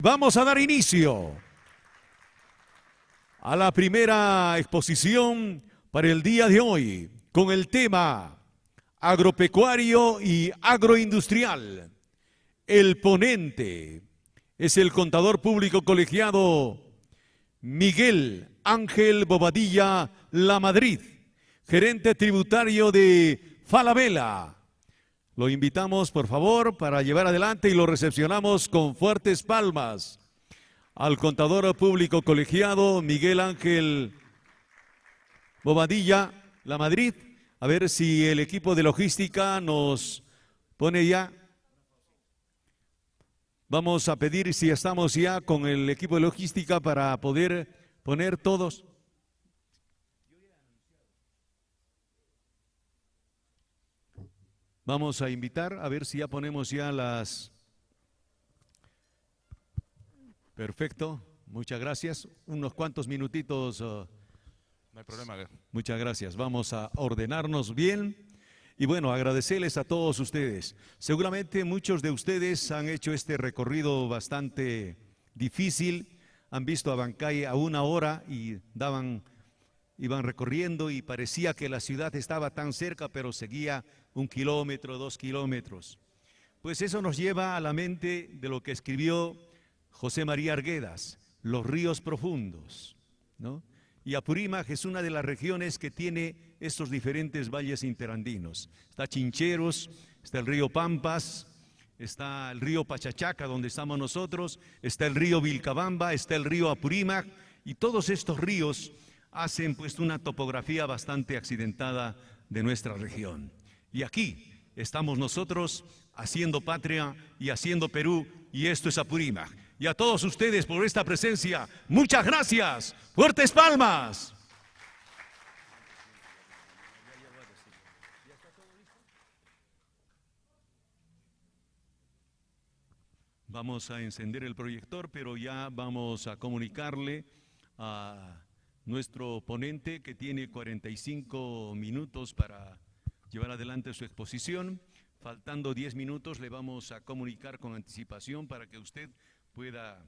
Vamos a dar inicio a la primera exposición para el día de hoy con el tema agropecuario y agroindustrial. El ponente es el contador público colegiado Miguel Ángel Bobadilla Lamadrid, gerente tributario de Falabella. Lo invitamos, por favor, para llevar adelante y lo recepcionamos con fuertes palmas al contador público colegiado Miguel Ángel Bobadilla Lamadrid. A ver si el equipo de logística nos pone ya. Vamos a pedir si estamos ya con el equipo de logística para poder poner todos. Vamos a invitar a ver si ya ponemos ya las... Perfecto, muchas gracias. Unos cuantos minutitos. No hay problema. Muchas gracias. Vamos a ordenarnos bien. Y bueno, agradecerles a todos ustedes. Seguramente muchos de ustedes han hecho este recorrido bastante difícil. Han visto a Abancay a 1 hora y iban recorriendo y parecía que la ciudad estaba tan cerca, pero seguía 1 kilómetro, 2 kilómetros. Pues eso nos lleva a la mente de lo que escribió José María Arguedas, los ríos profundos, ¿no? Y Apurímac es una de las regiones que tiene estos diferentes valles interandinos. Está Chincheros, está el río Pampas, está el río Pachachaca, donde estamos nosotros, está el río Vilcabamba, está el río Apurímac, y todos estos ríos hacen pues una topografía bastante accidentada de nuestra región. Y aquí estamos nosotros haciendo patria y haciendo Perú, y esto es Apurímac. Y a todos ustedes por esta presencia, muchas gracias. ¡Fuertes palmas! Vamos a encender el proyector, pero ya vamos a comunicarle a nuestro ponente que tiene 45 minutos para llevar adelante su exposición. Faltando 10 minutos le vamos a comunicar con anticipación para que usted pueda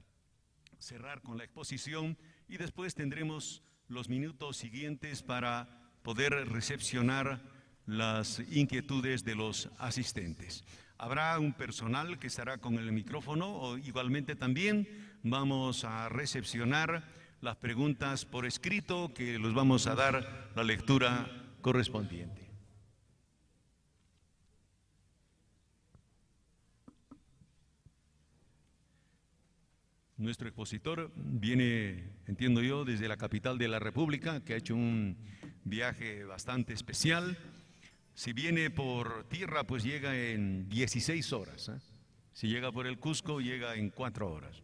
cerrar con la exposición y después tendremos los minutos siguientes para poder recepcionar las inquietudes de los asistentes. Habrá un personal que estará con el micrófono, o igualmente también vamos a recepcionar las preguntas por escrito que los vamos a dar la lectura correspondiente. Nuestro expositor viene, entiendo yo, desde la capital de la República, que ha hecho un viaje bastante especial. Si viene por tierra, pues llega en 16 horas. Si llega por el Cusco, llega en 4 horas.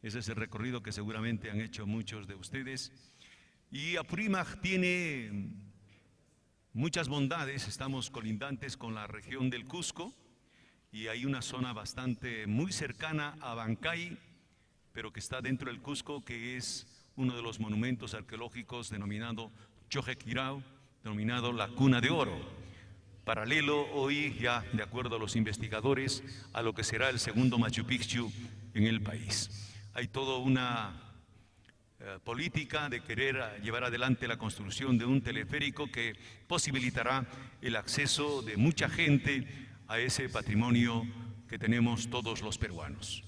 Ese es el recorrido que seguramente han hecho muchos de ustedes. Y Apurímac tiene muchas bondades. Estamos colindantes con la región del Cusco y hay una zona bastante muy cercana a Abancay, pero que está dentro del Cusco, que es uno de los monumentos arqueológicos denominado Choquequirao, denominado la Cuna de Oro. Paralelo hoy, ya de acuerdo a los investigadores, a lo que será el segundo Machu Picchu en el país. Hay toda una política de querer llevar adelante la construcción de un teleférico que posibilitará el acceso de mucha gente a ese patrimonio que tenemos todos los peruanos.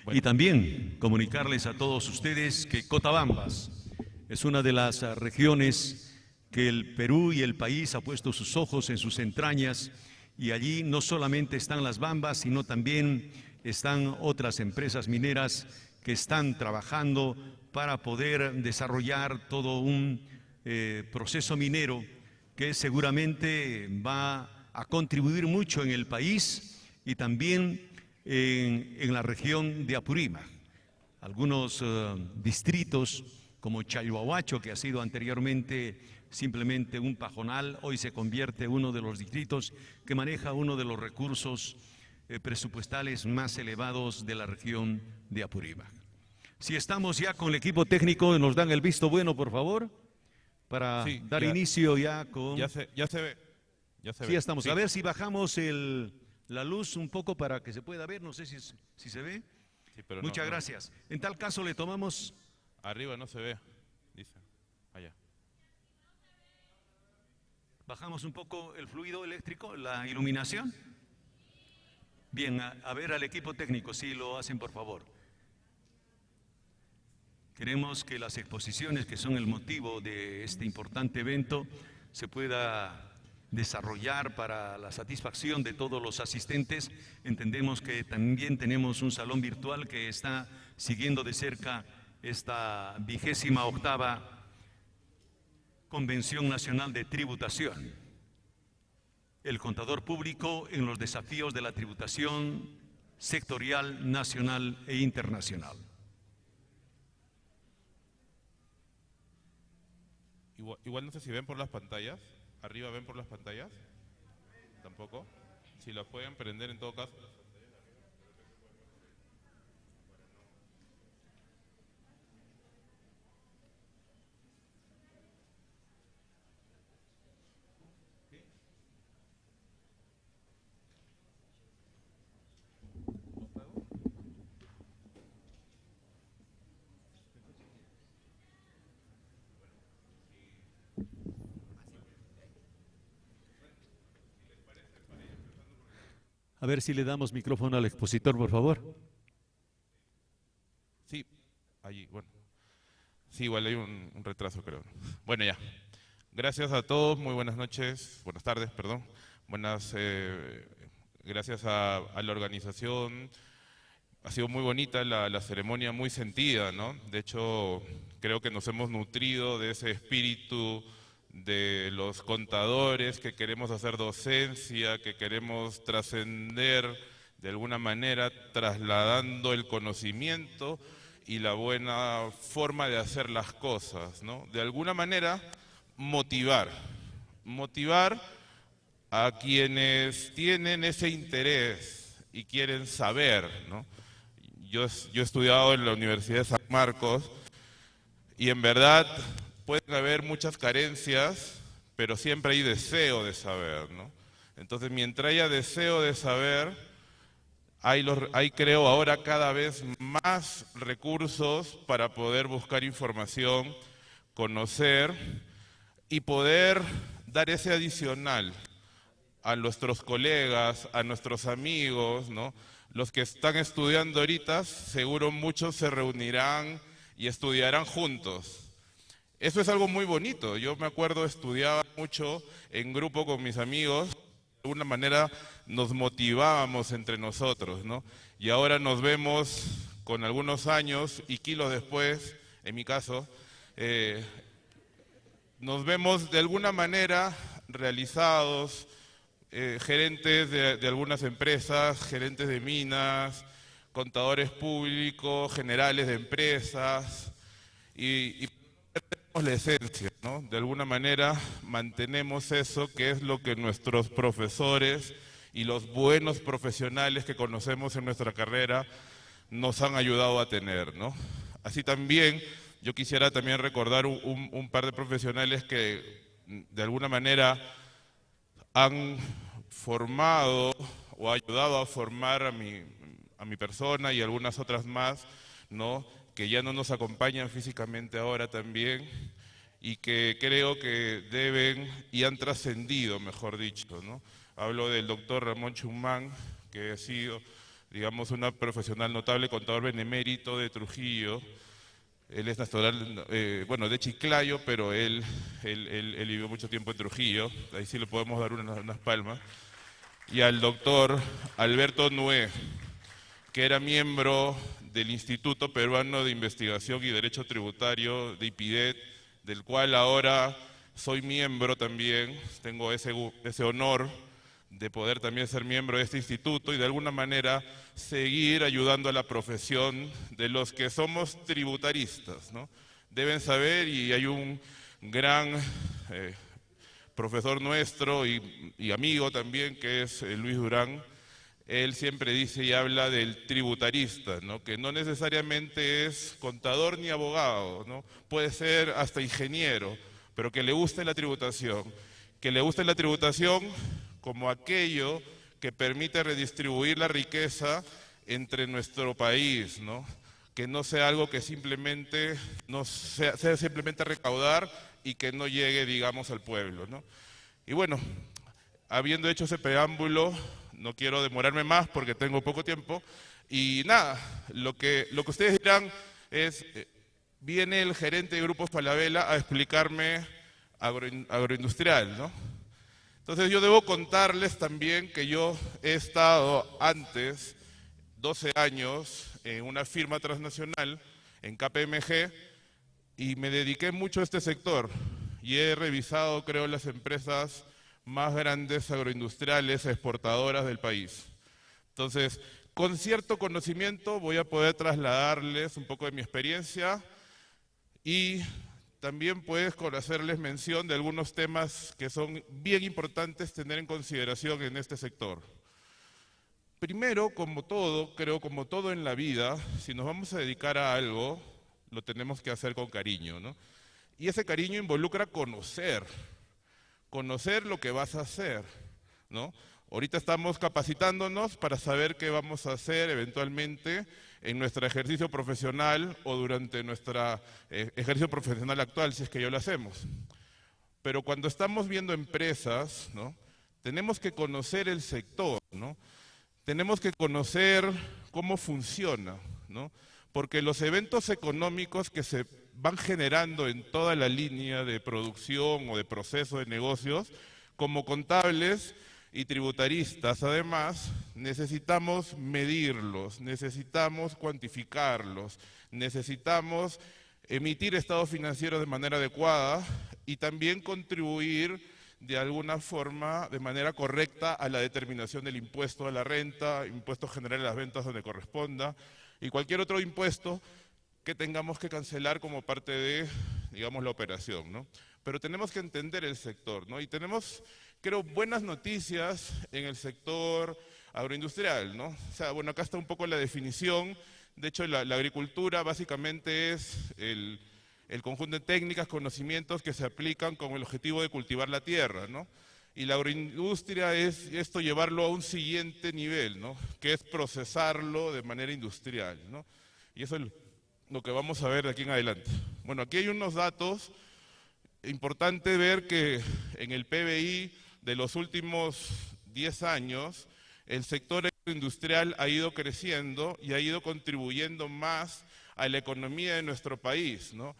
Bueno. Y también comunicarles a todos ustedes que Cotabambas es una de las regiones que el Perú y el país ha puesto sus ojos en sus entrañas, y allí no solamente están las bambas, sino también están otras empresas mineras que están trabajando para poder desarrollar todo un proceso minero que seguramente va a contribuir mucho en el país y también en la región de Apurímac. Algunos distritos como Chalhuahuacho, que ha sido anteriormente simplemente un pajonal, hoy se convierte en uno de los distritos que maneja uno de los recursos presupuestales más elevados de la región de Apurímac. Si estamos ya con el equipo técnico, nos dan el visto bueno, por favor, para dar inicio ya con... Ya se ve. Sí, ya estamos. Sí. A ver si bajamos la luz un poco para que se pueda ver, no sé si se ve. Sí, pero Muchas no. gracias. En tal caso le tomamos... Arriba no se ve, dice. Allá. Bajamos un poco el fluido eléctrico, la iluminación. Bien, a ver al equipo técnico, si lo hacen por favor. Queremos que las exposiciones que son el motivo de este importante evento se pueda desarrollar para la satisfacción de todos los asistentes. Entendemos que también tenemos un salón virtual que está siguiendo de cerca esta 28ª Convención Nacional de Tributación. El contador público en los desafíos de la tributación sectorial, nacional e internacional. Igual no sé si ven por las pantallas. ¿Arriba ven por las pantallas? ¿Tampoco? Si las pueden prender en todo caso. A ver si le damos micrófono al expositor, por favor. Sí, allí, bueno. Sí, igual hay un retraso, creo. Bueno, ya. Gracias a todos, muy buenas noches, buenas tardes, perdón. Gracias a la organización. Ha sido muy bonita la ceremonia, muy sentida, ¿no? De hecho, creo que nos hemos nutrido de ese espíritu de los contadores, que queremos hacer docencia, que queremos trascender de alguna manera, trasladando el conocimiento y la buena forma de hacer las cosas, ¿no? De alguna manera, motivar a quienes tienen ese interés y quieren saber, ¿no? Yo he estudiado en la Universidad de San Marcos y en verdad pueden haber muchas carencias, pero siempre hay deseo de saber, ¿no? Entonces, mientras haya deseo de saber, hay creo ahora cada vez más recursos para poder buscar información, conocer y poder dar ese adicional a nuestros colegas, a nuestros amigos, ¿no? Los que están estudiando ahorita, seguro muchos se reunirán y estudiarán juntos. Eso es algo muy bonito. Yo me acuerdo, estudiaba mucho en grupo con mis amigos, de alguna manera nos motivábamos entre nosotros, ¿no? Y ahora nos vemos con algunos años y kilos después, en mi caso, nos vemos de alguna manera realizados, gerentes de algunas empresas, gerentes de minas, contadores públicos, generales de empresas, y tenemos la esencia, ¿no? De alguna manera mantenemos eso que es lo que nuestros profesores y los buenos profesionales que conocemos en nuestra carrera nos han ayudado a tener, ¿no? Así también yo quisiera también recordar un par de profesionales que de alguna manera han formado o ayudado a formar a mi persona y algunas otras más, ¿no? Que ya no nos acompañan físicamente ahora también y que creo que deben y han trascendido, mejor dicho, ¿no? Hablo del doctor Ramón Chumán, que ha sido, digamos, una profesional notable, contador benemérito de Trujillo. Él es natural, bueno, de Chiclayo, pero él vivió mucho tiempo en Trujillo, ahí sí le podemos dar unas palmas. Y al doctor Alberto Nué, que era miembro del Instituto Peruano de Investigación y Derecho Tributario, de IPIDET, del cual ahora soy miembro también, tengo ese honor de poder también ser miembro de este instituto y de alguna manera seguir ayudando a la profesión de los que somos tributaristas, ¿no? Deben saber, y hay un gran profesor nuestro y amigo también, que es Luis Durán. Él siempre dice y habla del tributarista, ¿no? Que no necesariamente es contador ni abogado, ¿no? Puede ser hasta ingeniero, pero que le guste la tributación. Que le guste la tributación como aquello que permite redistribuir la riqueza entre nuestro país, ¿no? Que no sea algo que simplemente no sea simplemente recaudar y que no llegue, digamos, al pueblo, ¿no? Y bueno, habiendo hecho ese preámbulo, no quiero demorarme más porque tengo poco tiempo, y nada, lo que ustedes dirán es, viene el gerente de Grupo Falabella a explicarme agroindustrial, ¿no? Entonces yo debo contarles también que yo he estado antes 12 años en una firma transnacional, en KPMG, y me dediqué mucho a este sector. Y he revisado, creo, las empresas más grandes agroindustriales exportadoras del país. Entonces, con cierto conocimiento voy a poder trasladarles un poco de mi experiencia y también puedes hacerles mención de algunos temas que son bien importantes tener en consideración en este sector. Primero, como todo, creo como todo en la vida, si nos vamos a dedicar a algo, lo tenemos que hacer con cariño, ¿no? Y ese cariño involucra conocer lo que vas a hacer, ¿no? Ahorita estamos capacitándonos para saber qué vamos a hacer eventualmente en nuestro ejercicio profesional o durante nuestro ejercicio profesional actual, si es que ya lo hacemos. Pero cuando estamos viendo empresas, ¿no? Tenemos que conocer el sector, ¿no? Tenemos que conocer cómo funciona, ¿no? Porque los eventos económicos que se van generando en toda la línea de producción o de proceso de negocios, como contables y tributaristas, además, necesitamos medirlos, necesitamos cuantificarlos, necesitamos emitir estados financieros de manera adecuada y también contribuir de alguna forma, de manera correcta, a la determinación del impuesto a la renta, impuesto general a las ventas donde corresponda, y cualquier otro impuesto que tengamos que cancelar como parte de, digamos, la operación, ¿no? Pero tenemos que entender el sector, ¿no? Y tenemos, creo, buenas noticias en el sector agroindustrial, ¿no? O sea, bueno, acá está un poco la definición. De hecho, la agricultura básicamente es el conjunto de técnicas, conocimientos que se aplican con el objetivo de cultivar la tierra, ¿no? Y la agroindustria es esto llevarlo a un siguiente nivel, ¿no? Que es procesarlo de manera industrial, ¿no? Y eso es lo que vamos a ver de aquí en adelante. Bueno, aquí hay unos datos. Importante ver que en el PBI de los últimos 10 años, el sector agroindustrial ha ido creciendo y ha ido contribuyendo más a la economía de nuestro país, ¿no?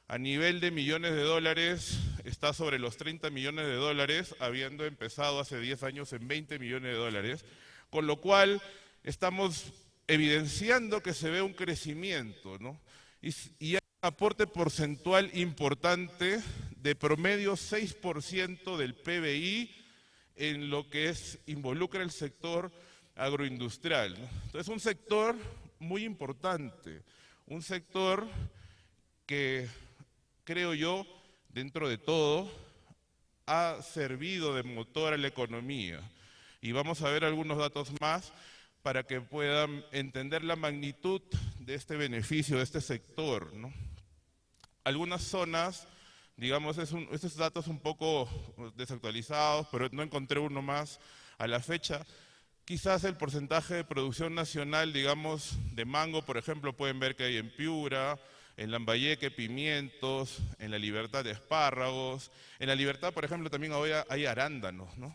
A nivel de millones de dólares, está sobre los 30 millones de dólares, habiendo empezado hace 10 años en 20 millones de dólares, con lo cual estamos evidenciando que se ve un crecimiento, ¿no? Y hay un aporte porcentual importante de promedio 6% del PBI en lo que involucra el sector agroindustrial, ¿no? Entonces, un sector muy importante, un sector que, creo yo, dentro de todo, ha servido de motor a la economía. Y vamos a ver algunos datos más para que puedan entender la magnitud de este beneficio, de este sector, ¿no? Algunas zonas, digamos, estos datos un poco desactualizados, pero no encontré uno más a la fecha. Quizás el porcentaje de producción nacional, digamos, de mango, por ejemplo, pueden ver que hay en Piura, en Lambayeque, pimientos, en La Libertad, espárragos. En La Libertad, por ejemplo, también ahora hay arándanos, ¿no?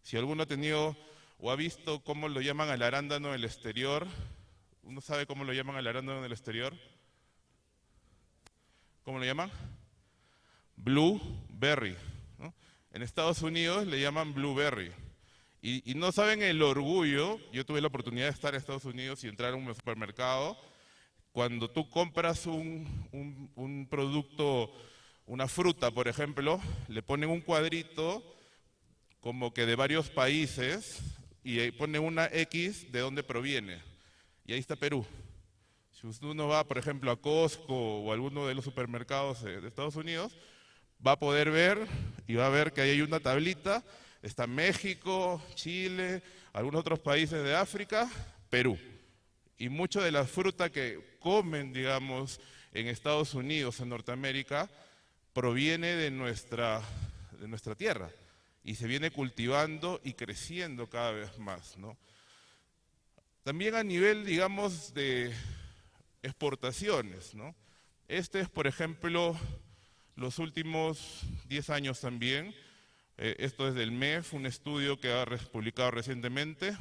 Si alguno ha tenido o ha visto cómo lo llaman al arándano en el exterior, ¿uno sabe cómo lo llaman al arándano en el exterior? ¿Cómo lo llaman? Blueberry, ¿no? En Estados Unidos le llaman blueberry. Y no saben el orgullo. Yo tuve la oportunidad de estar en Estados Unidos y entrar a un supermercado. Cuando tú compras un producto, una fruta, por ejemplo, le ponen un cuadrito como que de varios países y ahí ponen una X de dónde proviene. Y ahí está Perú. Si uno va, por ejemplo, a Costco o a alguno de los supermercados de Estados Unidos, va a poder ver y va a ver que ahí hay una tablita. Está México, Chile, algunos otros países de África, Perú. Y mucho de la fruta que comen, digamos, en Estados Unidos, en Norteamérica, proviene de nuestra tierra y se viene cultivando y creciendo cada vez más, ¿no? También a nivel, digamos, de exportaciones, ¿no? Este es, por ejemplo, los últimos 10 años también. Esto es del MEF, un estudio que ha publicado recientemente.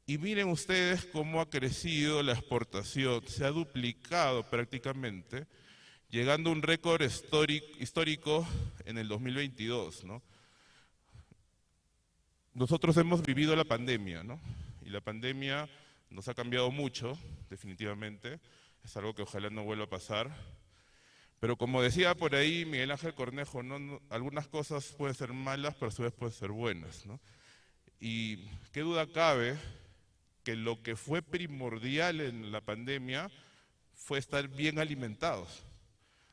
Y miren ustedes cómo ha crecido la exportación, se ha duplicado prácticamente, llegando a un récord histórico en el 2022, ¿no? Nosotros hemos vivido la pandemia, ¿no? Y la pandemia nos ha cambiado mucho, definitivamente. Es algo que ojalá no vuelva a pasar. Pero como decía por ahí Miguel Ángel Cornejo, algunas cosas pueden ser malas, pero a su vez pueden ser buenas, ¿no? Y qué duda cabe que lo que fue primordial en la pandemia fue estar bien alimentados,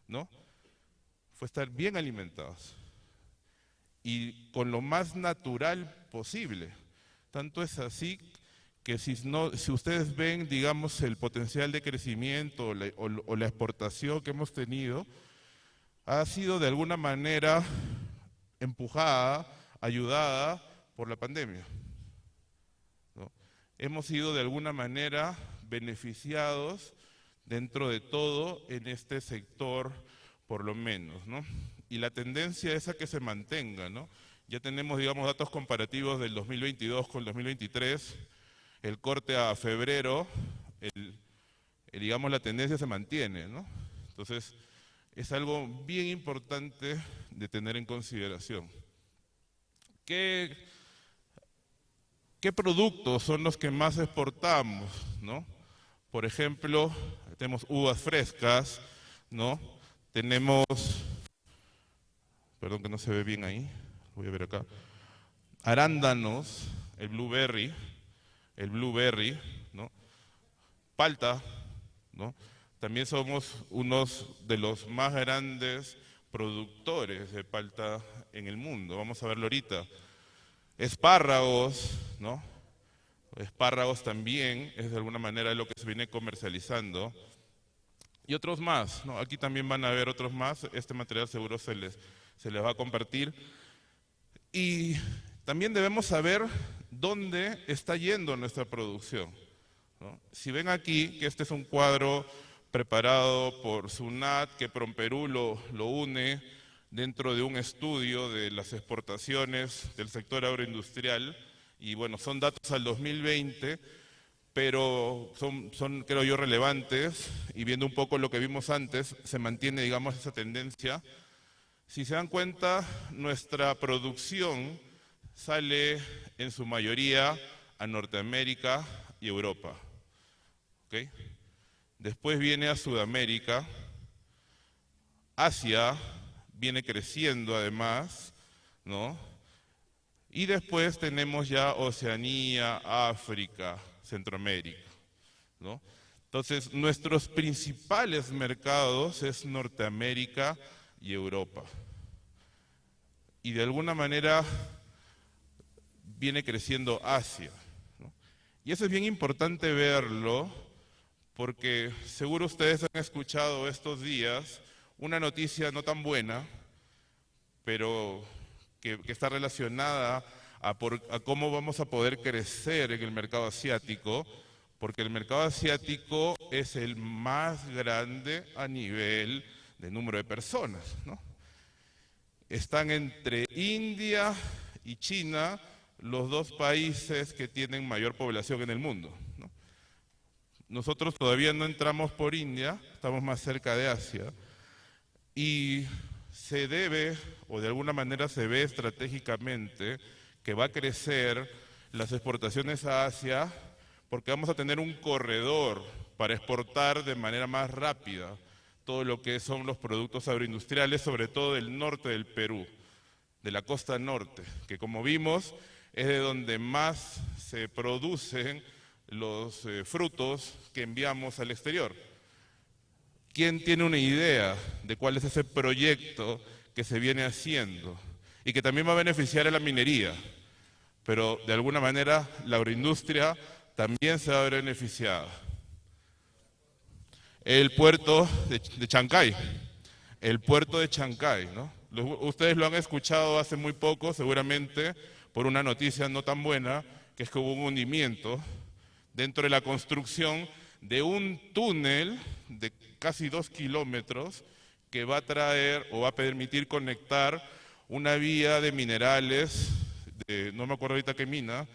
¿no? Fue estar bien alimentados y con lo más natural posible. Tanto es así que si ustedes ven, digamos, el potencial de crecimiento o la exportación que hemos tenido, ha sido de alguna manera empujada, ayudada por la pandemia, ¿no? Hemos sido de alguna manera beneficiados dentro de todo en este sector, por lo menos, ¿no? Y la tendencia es a que se mantenga, ¿no? Ya tenemos, digamos, datos comparativos del 2022 con el 2023, el corte a febrero, digamos, la tendencia se mantiene, ¿no? Entonces, es algo bien importante de tener en consideración. ¿Qué productos son los que más exportamos, ¿no? Por ejemplo, tenemos uvas frescas, ¿no? Tenemos, perdón que no se ve bien ahí, voy a ver acá, arándanos, el blueberry, ¿no? Palta, ¿no? También somos unos de los más grandes productores de palta en el mundo, vamos a verlo ahorita. Espárragos, ¿no? Espárragos también es de alguna manera lo que se viene comercializando. Y otros más, ¿no? Aquí también van a ver otros más, este material seguro se les va a compartir. Y también debemos saber dónde está yendo nuestra producción, ¿no? Si ven aquí que este es un cuadro preparado por SUNAT, que PROMPERÚ lo une dentro de un estudio de las exportaciones del sector agroindustrial, y bueno, son datos al 2020, pero son creo yo relevantes, y viendo un poco lo que vimos antes, se mantiene, digamos, esa tendencia. Si se dan cuenta, nuestra producción sale en su mayoría a Norteamérica y Europa, ¿okay? Después viene a Sudamérica, Asia viene creciendo además, ¿no? Y después tenemos ya Oceanía, África, Centroamérica, ¿no? Entonces, nuestros principales mercados es Norteamérica y Europa. Y de alguna manera viene creciendo Asia, ¿no? Y eso es bien importante verlo, porque seguro ustedes han escuchado estos días una noticia no tan buena, pero que está relacionada a cómo vamos a poder crecer en el mercado asiático, porque el mercado asiático es el más grande a nivel de número de personas, ¿no? Están entre India y China los dos países que tienen mayor población en el mundo, ¿no? Nosotros todavía no entramos por India, estamos más cerca de Asia, y se debe, o de alguna manera se ve estratégicamente, que va a crecer las exportaciones a Asia, porque vamos a tener un corredor para exportar de manera más rápida todo lo que son los productos agroindustriales, sobre todo del norte del Perú, de la costa norte, que como vimos es de donde más se producen los frutos que enviamos al exterior. ¿Quién tiene una idea de cuál es ese proyecto que se viene haciendo y que también va a beneficiar a la minería? Pero de alguna manera la agroindustria también se va a ver beneficiada. El puerto de Chancay, ¿no? Ustedes lo han escuchado hace muy poco, seguramente, por una noticia no tan buena, que es que hubo un hundimiento dentro de la construcción de un túnel de casi 2 kilómetros que va a traer o va a permitir conectar una vía de minerales, no me acuerdo ahorita qué mina,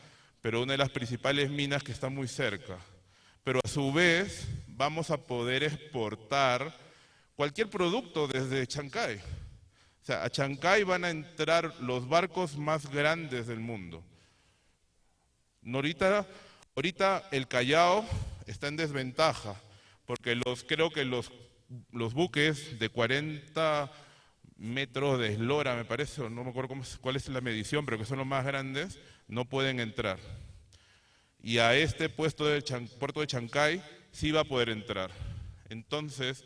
pero una de las principales minas que está muy cerca. Pero a su vez vamos a poder exportar cualquier producto desde Chancay. O sea, a Chancay van a entrar los barcos más grandes del mundo. Ahorita el Callao está en desventaja, porque creo que los buques de 40 metros de eslora, me parece, no me acuerdo cuál es la medición, pero que son los más grandes, no pueden entrar. Y a este puerto de Chancay sí va a poder entrar. Entonces,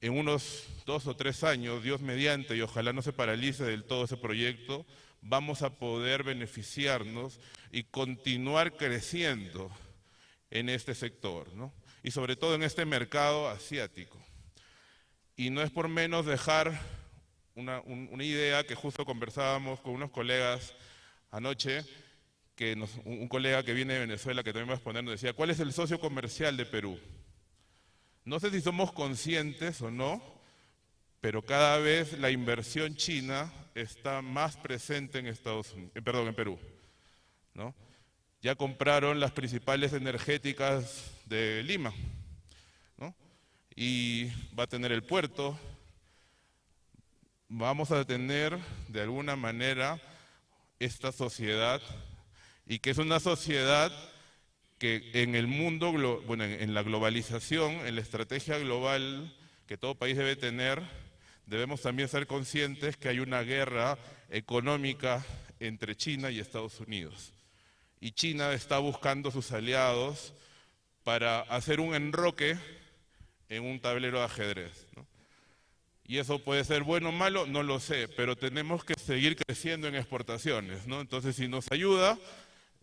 en unos 2 o 3 años, Dios mediante, y ojalá no se paralice del todo ese proyecto, vamos a poder beneficiarnos y continuar creciendo en este sector, ¿no? Y sobre todo en este mercado asiático. Y no es por menos dejar una idea que justo conversábamos con unos colegas anoche, un colega que viene de Venezuela, que también va a exponer, nos decía, ¿cuál es el socio comercial de Perú? No sé si somos conscientes o no, pero cada vez la inversión china está más presente en Perú, ¿no? Ya compraron las principales energéticas de Lima, ¿no? Y va a tener el puerto. Vamos a tener de alguna manera esta sociedad, y que es una sociedad que en el mundo, en la globalización, en la estrategia global que todo país debe tener, debemos también ser conscientes que hay una guerra económica entre China y Estados Unidos. Y China está buscando sus aliados para hacer un enroque en un tablero de ajedrez, ¿no? Y eso puede ser bueno o malo, no lo sé, pero tenemos que seguir creciendo en exportaciones, ¿no? Entonces, si nos ayuda,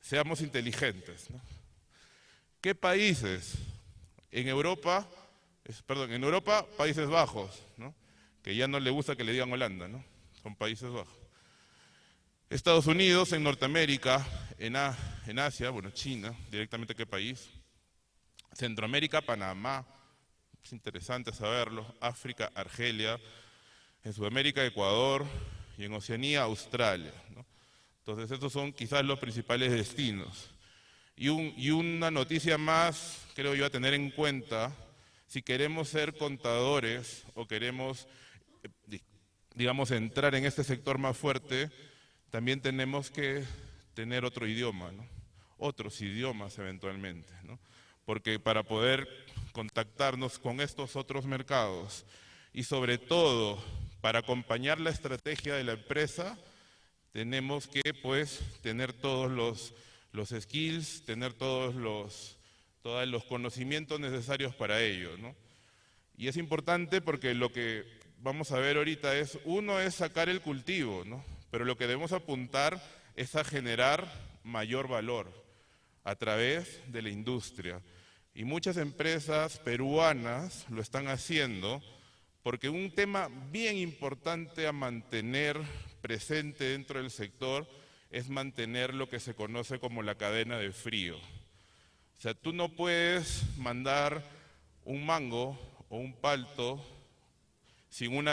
seamos inteligentes, ¿no? ¿Qué países? En Europa, Países Bajos, ¿no? Que ya no le gusta que le digan Holanda, ¿no? Son Países Bajos. Estados Unidos, en Norteamérica, en Asia, China, directamente qué país. Centroamérica, Panamá, es interesante saberlo. África, Argelia. En Sudamérica, Ecuador. Y en Oceanía, Australia, ¿no? Entonces, estos son quizás los principales destinos. Y una noticia más, creo yo, a tener en cuenta, si queremos ser contadores o queremos, digamos, entrar en este sector más fuerte, también tenemos que tener otro idioma, ¿no? Otros idiomas eventualmente, ¿no? Porque para poder contactarnos con estos otros mercados y sobre todo para acompañar la estrategia de la empresa, tenemos que tener todos los skills, tener todos los conocimientos necesarios para ello, ¿no? Y es importante porque lo que vamos a ver ahorita es sacar el cultivo, ¿no? Pero lo que debemos apuntar es a generar mayor valor a través de la industria. Y muchas empresas peruanas lo están haciendo porque un tema bien importante a mantener presente dentro del sector es mantener lo que se conoce como la cadena de frío. O sea, tú no puedes mandar un mango o un palto sin un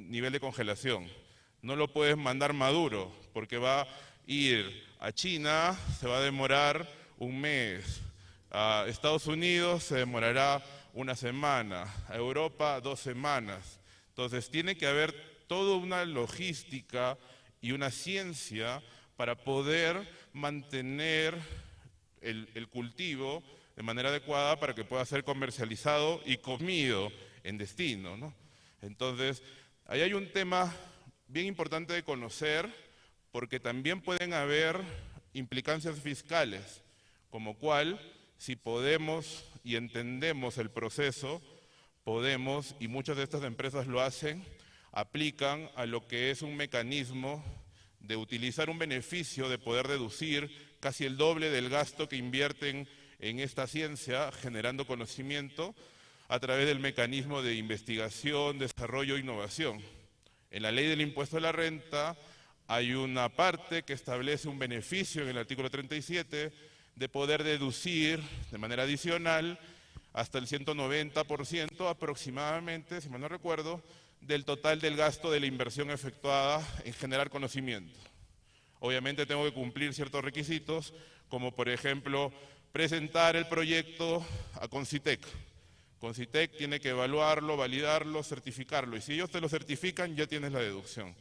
nivel de congelación. No lo puedes mandar maduro porque va a ir a China, se va a demorar un mes, a Estados Unidos se demorará una semana, a Europa 2 semanas. Entonces tiene que haber toda una logística y una ciencia para poder mantener el cultivo de manera adecuada para que pueda ser comercializado y comido en destino, ¿no? Entonces, ahí hay un tema bien importante de conocer, porque también pueden haber implicancias fiscales, como cual, si podemos y entendemos el proceso, podemos, y muchas de estas empresas lo hacen, aplican a lo que es un mecanismo de utilizar un beneficio de poder deducir casi el doble del gasto que invierten en esta ciencia, generando conocimiento a través del mecanismo de investigación, desarrollo e innovación. En la ley del impuesto a la renta hay una parte que establece un beneficio en el artículo 37 de poder deducir de manera adicional hasta el 190% aproximadamente, si mal no recuerdo, del total del gasto de la inversión efectuada en generar conocimiento. Obviamente tengo que cumplir ciertos requisitos, como por ejemplo presentar el proyecto a Concitec. Concitec tiene que evaluarlo, validarlo, certificarlo, y si ellos te lo certifican ya tienes la deducción.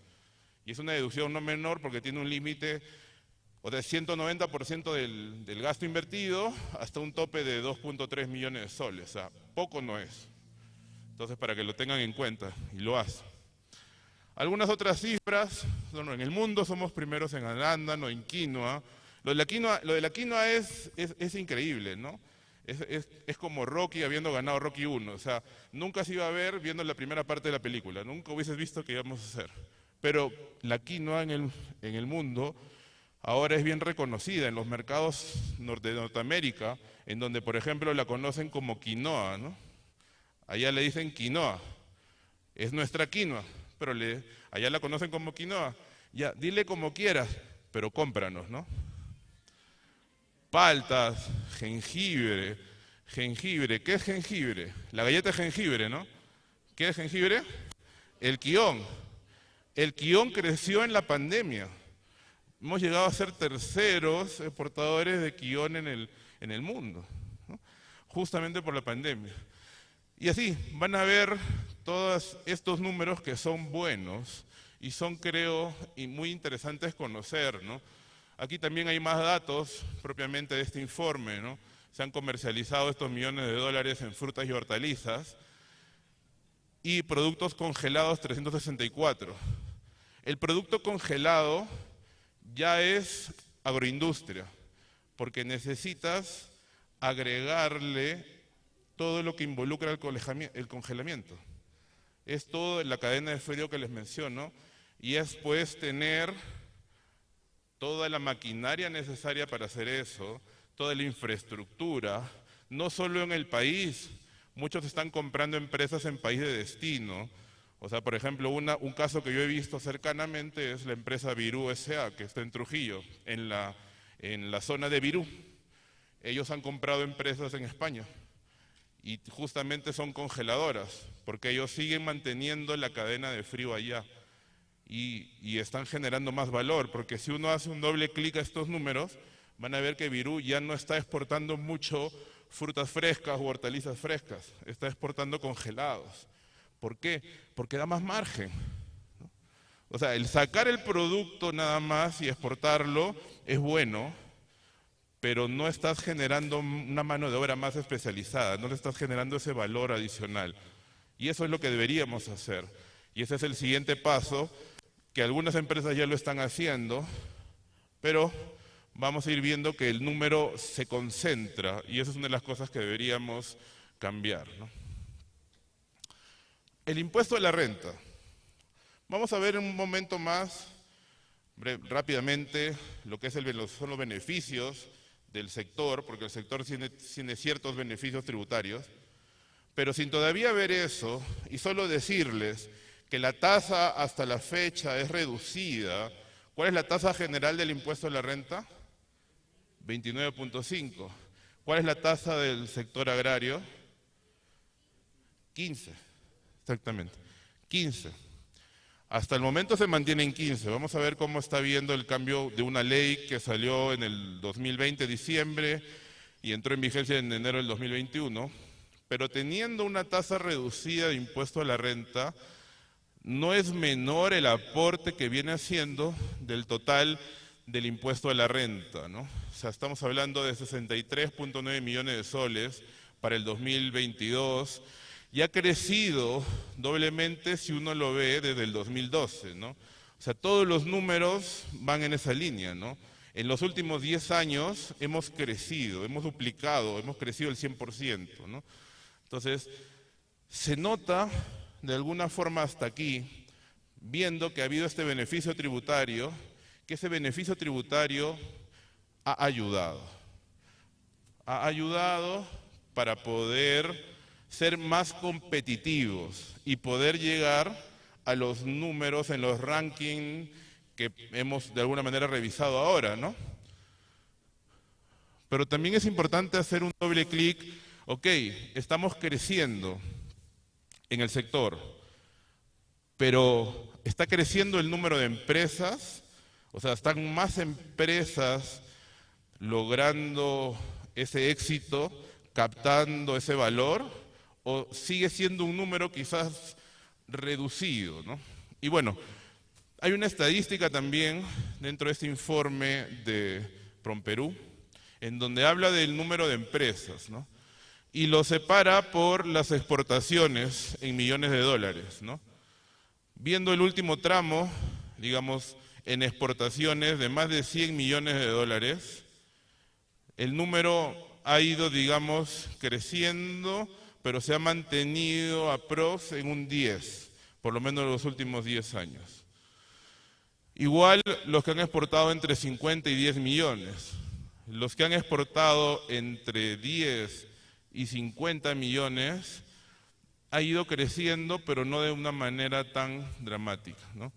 Y es una deducción no menor porque tiene un límite o de 190% del gasto invertido hasta un tope de 2.3 millones de soles, o sea, poco no es. Entonces, para que lo tengan en cuenta, y lo hacen. Algunas otras cifras, bueno, en el mundo somos primeros en arándano, en quinoa. Lo de la quinoa es increíble, ¿no? Es como Rocky habiendo ganado Rocky 1, o sea, nunca se iba a ver viendo la primera parte de la película, nunca hubieses visto que íbamos a hacer. Pero la quinoa en el mundo ahora es bien reconocida en los mercados de Norteamérica, en donde, por ejemplo, la conocen como quinoa, ¿no? Allá le dicen quinoa, es nuestra quinoa, pero allá la conocen como quinoa. Ya, dile como quieras, pero cómpranos, ¿no? Paltas, jengibre, ¿qué es jengibre? La galleta de jengibre, ¿no? ¿Qué es jengibre? El quión. El quión creció en la pandemia. Hemos llegado a ser terceros exportadores de quión en el mundo, ¿no? Justamente por la pandemia. Y así, van a ver todos estos números que son buenos y son, creo, y muy interesantes conocer, ¿no? Aquí también hay más datos propiamente de este informe, ¿no? Se han comercializado estos millones de dólares en frutas y hortalizas y productos congelados 364. El producto congelado ya es agroindustria, porque necesitas agregarle todo lo que involucra el congelamiento. Es toda la cadena de frío que les menciono, y es pues tener toda la maquinaria necesaria para hacer eso, toda la infraestructura, no solo en el país, muchos están comprando empresas en país de destino. O sea, por ejemplo, un caso que yo he visto cercanamente es la empresa Virú S.A., que está en Trujillo, en la zona de Virú. Ellos han comprado empresas en España y justamente son congeladoras, porque ellos siguen manteniendo la cadena de frío allá y están generando más valor, porque si uno hace un doble clic a estos números, van a ver que Virú ya no está exportando mucho frutas frescas o hortalizas frescas, está exportando congelados. ¿Por qué? Porque da más margen, ¿no? O sea, el sacar el producto nada más y exportarlo es bueno, pero no estás generando una mano de obra más especializada, no le estás generando ese valor adicional. Y eso es lo que deberíamos hacer. Y ese es el siguiente paso, que algunas empresas ya lo están haciendo, pero vamos a ir viendo que el número se concentra, y eso es una de las cosas que deberíamos cambiar, ¿no? El impuesto a la renta. Vamos a ver en un momento más, rápidamente, lo que son los beneficios del sector, porque el sector tiene ciertos beneficios tributarios, pero sin todavía ver eso, y solo decirles que la tasa hasta la fecha es reducida. ¿Cuál es la tasa general del impuesto a la renta? 29.5. ¿Cuál es la tasa del sector agrario? 15. Exactamente, 15. Hasta el momento se mantiene en 15. Vamos a ver cómo está viendo el cambio de una ley que salió en el 2020, diciembre, y entró en vigencia en enero del 2021. Pero teniendo una tasa reducida de impuesto a la renta, no es menor el aporte que viene haciendo del total del impuesto a la renta, ¿no? O sea, estamos hablando de 63.9 millones de soles para el 2022, y ha crecido doblemente si uno lo ve desde el 2012, ¿no? O sea, todos los números van en esa línea, ¿no? En los últimos 10 años hemos crecido, hemos duplicado, hemos crecido el 100%, ¿no? Entonces, se nota de alguna forma hasta aquí, viendo que ha habido este beneficio tributario, que ese beneficio tributario ha ayudado para poder ser más competitivos y poder llegar a los números en los rankings que hemos de alguna manera revisado ahora, ¿no? Pero también es importante hacer un doble clic. Ok, estamos creciendo en el sector, pero ¿está creciendo el número de empresas? O sea, ¿están más empresas logrando ese éxito, captando ese valor? ¿O sigue siendo un número quizás reducido, ¿no? Y bueno, hay una estadística también dentro de este informe de PROMPERÚ, en donde habla del número de empresas, ¿no? Y lo separa por las exportaciones en millones de dólares, ¿no? Viendo el último tramo, digamos, en exportaciones de más de 100 millones de dólares, el número ha ido, digamos, creciendo, pero se ha mantenido aprox en un 10, por lo menos en los últimos 10 años. Igual los que han exportado entre 50 y 10 millones. Los que han exportado entre 10 y 50 millones ha ido creciendo, pero no de una manera tan dramática, ¿no?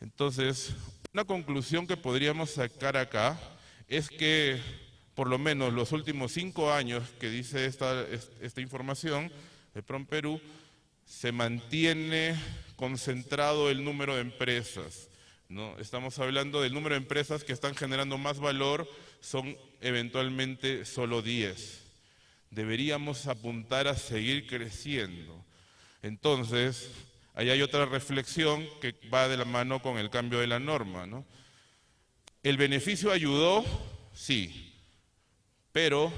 Entonces, una conclusión que podríamos sacar acá es que, por lo menos los últimos 5 años que dice esta información de PROMPERÚ, se mantiene concentrado el número de empresas, ¿no? Estamos hablando del número de empresas que están generando más valor, son eventualmente solo 10. Deberíamos apuntar a seguir creciendo. Entonces, ahí hay otra reflexión que va de la mano con el cambio de la norma, ¿no? ¿El beneficio ayudó? Sí, pero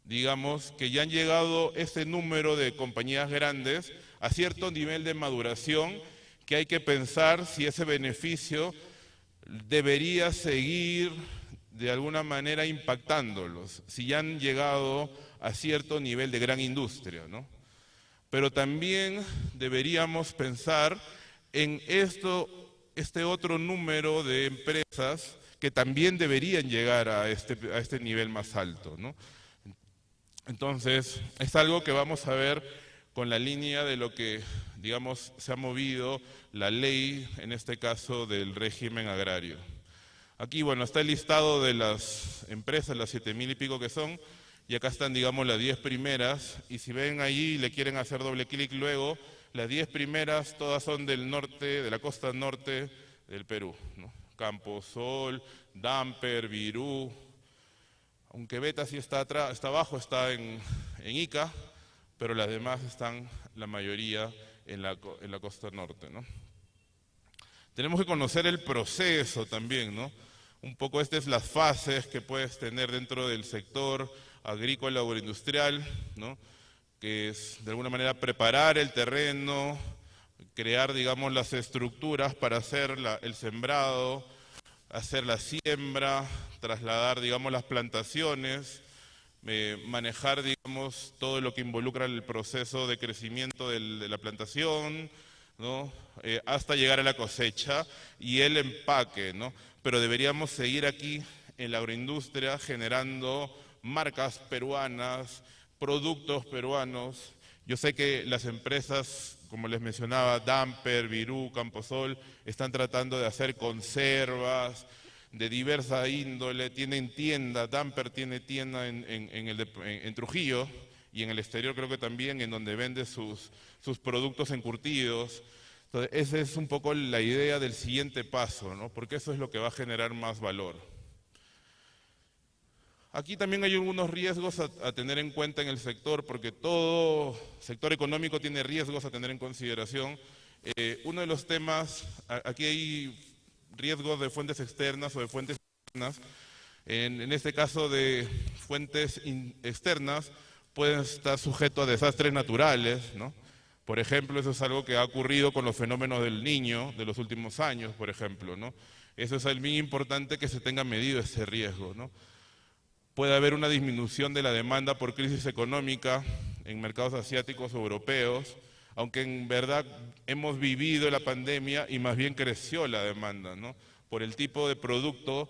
digamos que ya han llegado este número de compañías grandes a cierto nivel de maduración que hay que pensar si ese beneficio debería seguir de alguna manera impactándolos, si ya han llegado a cierto nivel de gran industria, ¿no? Pero también deberíamos pensar en este otro número de empresas que también deberían llegar a este nivel más alto, ¿no? Entonces, es algo que vamos a ver con la línea de lo que, digamos, se ha movido la ley, en este caso del régimen agrario. Aquí, bueno, está el listado de las empresas, las 7.000 y pico que son, y acá están, digamos, las 10 primeras, y si ven ahí y le quieren hacer doble clic luego, las 10 primeras todas son del norte, de la costa norte del Perú, ¿no? Camposol, Damper, Virú, aunque Beta sí está atrás, está abajo, está en Ica, pero las demás están, la mayoría, en la costa norte, ¿no? Tenemos que conocer el proceso también, ¿no? Un poco estas las fases que puedes tener dentro del sector agrícola o agroindustrial, ¿no? Que es de alguna manera preparar el terreno, crear, digamos, las estructuras para hacer el sembrado, hacer la siembra, trasladar, digamos, las plantaciones, manejar, digamos, todo lo que involucra el proceso de crecimiento de la plantación, ¿no? Hasta llegar a la cosecha y el empaque, ¿no? Pero deberíamos seguir aquí en la agroindustria generando marcas peruanas, productos peruanos. Yo sé que las empresas, como les mencionaba, Damper, Virú, Camposol, están tratando de hacer conservas de diversa índole, tienen tienda, Damper tiene tienda en Trujillo y en el exterior creo que también, en donde vende sus productos encurtidos. Entonces, esa es un poco la idea del siguiente paso, ¿no? Porque eso es lo que va a generar más valor. Aquí también hay algunos riesgos a tener en cuenta en el sector, porque todo sector económico tiene riesgos a tener en consideración. Uno de los temas, aquí hay riesgos de fuentes externas o de fuentes internas. En este caso de fuentes externas, pueden estar sujetos a desastres naturales, ¿no? Por ejemplo, eso es algo que ha ocurrido con los fenómenos del Niño de los últimos años, por ejemplo, ¿no? Eso es muy importante que se tenga medido ese riesgo, ¿no? Puede haber una disminución de la demanda por crisis económica en mercados asiáticos o europeos, aunque en verdad hemos vivido la pandemia y más bien creció la demanda, ¿no? Por el tipo de producto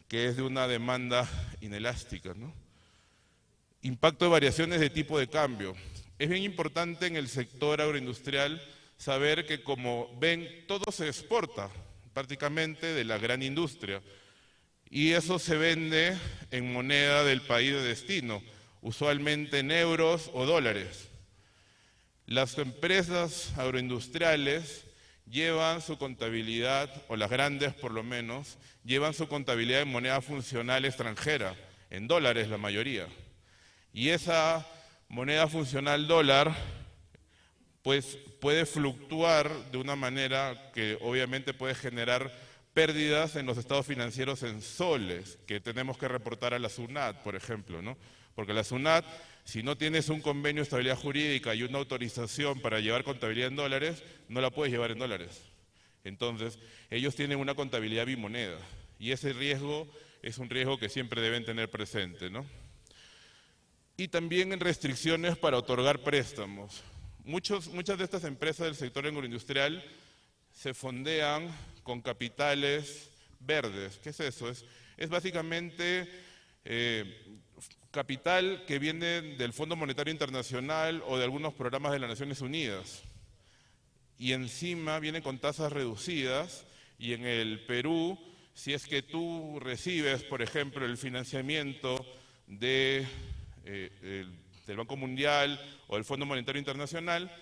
que es de una demanda inelástica, ¿no? Impacto de variaciones de tipo de cambio. Es bien importante en el sector agroindustrial saber que, como ven, todo se exporta prácticamente de la gran industria. y eso se vende en moneda del país de destino, usualmente en euros o dólares. Las empresas agroindustriales llevan su contabilidad, o las grandes por lo menos, llevan su contabilidad en moneda funcional extranjera, en dólares la mayoría. Y esa moneda funcional dólar, pues puede fluctuar de una manera que obviamente puede generar pérdidas en los estados financieros en soles, que tenemos que reportar a la SUNAT, por ejemplo, ¿no? Porque la SUNAT, si no tienes un convenio de estabilidad jurídica y una autorización para llevar contabilidad en dólares, no la puedes llevar en dólares. Entonces, ellos tienen una contabilidad bimoneda, y ese riesgo es un riesgo que siempre deben tener presente, ¿no? Y también en restricciones para otorgar préstamos. Muchas de estas empresas del sector agroindustrial se fondean con capitales verdes. ¿Qué es eso? Es básicamente capital que viene del Fondo Monetario Internacional o de algunos programas de las Naciones Unidas. Y encima vienen con tasas reducidas, y en el Perú, si es que tú recibes, por ejemplo, el financiamiento del Banco Mundial o del Fondo Monetario Internacional,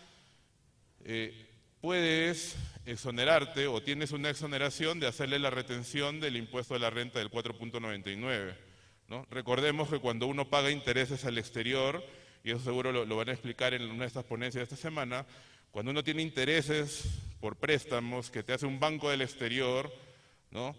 puedes exonerarte o tienes una exoneración de hacerle la retención del impuesto de la renta del 4.99, ¿no? Recordemos que cuando uno paga intereses al exterior, y eso seguro lo van a explicar en una de estas ponencias de esta semana, cuando uno tiene intereses por préstamos que te hace un banco del exterior, ¿no?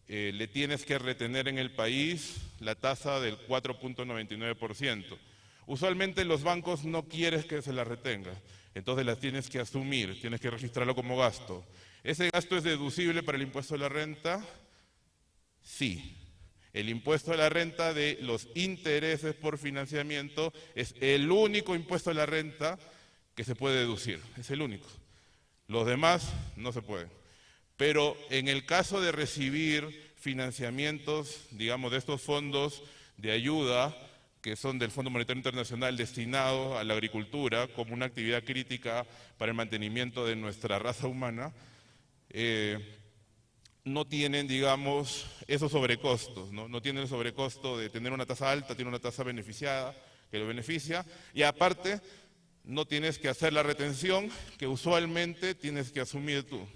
Le tienes que retener en el país la tasa del 4.99%. Usualmente los bancos no quieren que se la retenga, entonces las tienes que asumir, tienes que registrarlo como gasto. ¿Ese gasto es deducible para el impuesto de la renta? Sí. El impuesto de la renta de los intereses por financiamiento es el único impuesto de la renta que se puede deducir, es el único. Los demás no se pueden. Pero en el caso de recibir financiamientos, digamos, de estos fondos de ayuda, que son del Fondo Monetario Internacional destinados a la agricultura como una actividad crítica para el mantenimiento de nuestra raza humana, no tienen, digamos, esos sobrecostos, ¿no? No tienen el sobrecosto de tener una tasa alta, tiene una tasa beneficiada que lo beneficia, y aparte no tienes que hacer la retención que usualmente tienes que asumir tú.